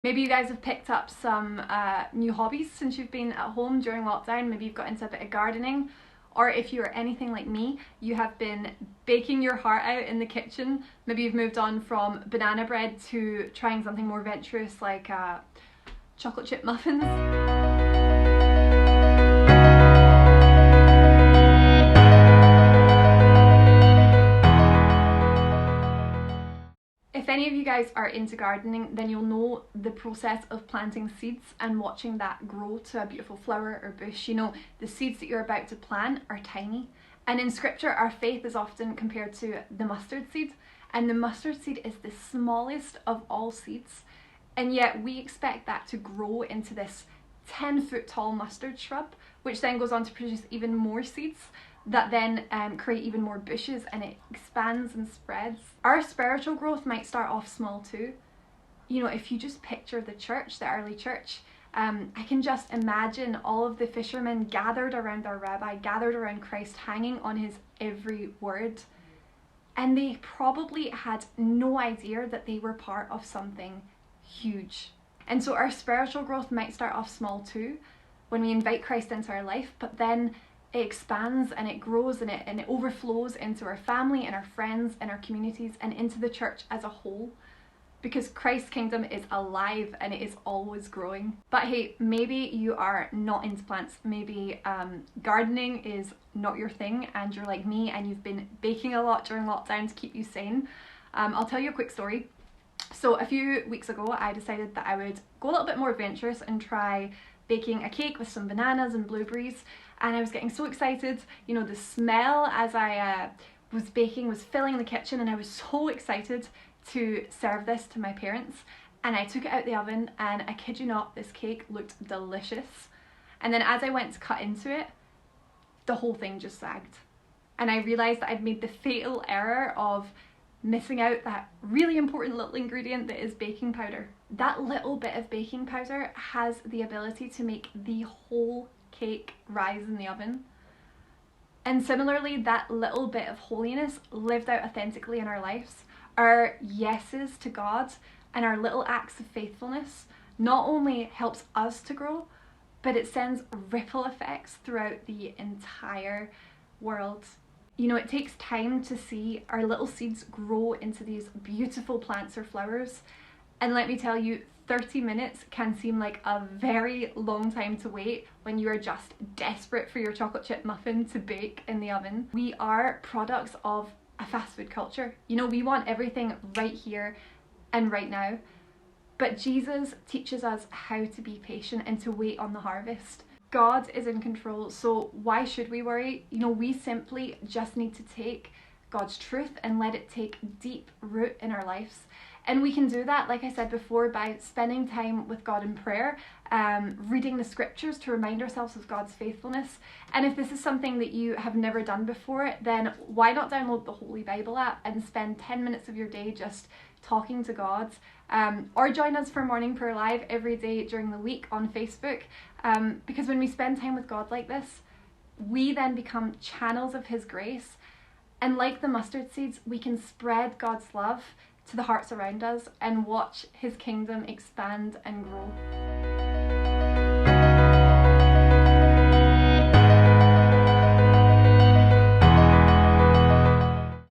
Maybe you guys have picked up some new hobbies since you've been at home during lockdown. Maybe you've got into a bit of gardening, or if you're anything like me, you have been baking your heart out in the kitchen. Maybe you've moved on from banana bread to trying something more venturous like chocolate chip muffins. If any of you guys are into gardening, then you'll know the process of planting seeds and watching that grow to a beautiful flower or bush. You know, the seeds that you're about to plant are tiny. And in scripture, our faith is often compared to the mustard seed. And the mustard seed is the smallest of all seeds. And yet we expect that to grow into this 10-foot tall mustard shrub, which then goes on to produce even more seeds that then create even more bushes, and it expands and spreads. Our spiritual growth might start off small too. You know, if you just picture the church, the early church, I can just imagine all of the fishermen gathered around their rabbi, gathered around Christ, hanging on his every word. And they probably had no idea that they were part of something huge. And so our spiritual growth might start off small too, when we invite Christ into our life, but then it expands and it grows and it overflows into our family and our friends and our communities and into the church as a whole, because Christ's kingdom is alive and it is always growing. But hey, maybe you are not into plants. Maybe gardening is not your thing and you're like me and you've been baking a lot during lockdown to keep you sane. I'll tell you a quick story. So a few weeks ago I decided that I would go a little bit more adventurous and try baking a cake with some bananas and blueberries, and I was getting so excited. You know, the smell as I was baking was filling the kitchen, and I was so excited to serve this to my parents. And I took it out the oven, and I kid you not, this cake looked delicious. And then as I went to cut into it, the whole thing just sagged, and I realised that I'd made the fatal error of missing out that really important little ingredient that is baking powder. That little bit of baking powder has the ability to make the whole cake rise in the oven. And similarly, that little bit of holiness lived out authentically in our lives, our yeses to God and our little acts of faithfulness, not only helps us to grow, but it sends ripple effects throughout the entire world. You know, it takes time to see our little seeds grow into these beautiful plants or flowers. And let me tell you, 30 minutes can seem like a very long time to wait when you are just desperate for your chocolate chip muffin to bake in the oven. We are products of a fast food culture. You know, we want everything right here and right now. But Jesus teaches us how to be patient and to wait on the harvest. God is in control, so why should we worry? You know, we simply just need to take God's truth and let it take deep root in our lives. And we can do that, like I said before, by spending time with God in prayer, reading the scriptures to remind ourselves of God's faithfulness. And if this is something that you have never done before, then why not download the Holy Bible app and spend 10 minutes of your day just talking to God, or join us for Morning Prayer Live every day during the week on Facebook, because when we spend time with God like this, we then become channels of his grace, and like the mustard seeds, we can spread God's love to the hearts around us and watch his kingdom expand and grow.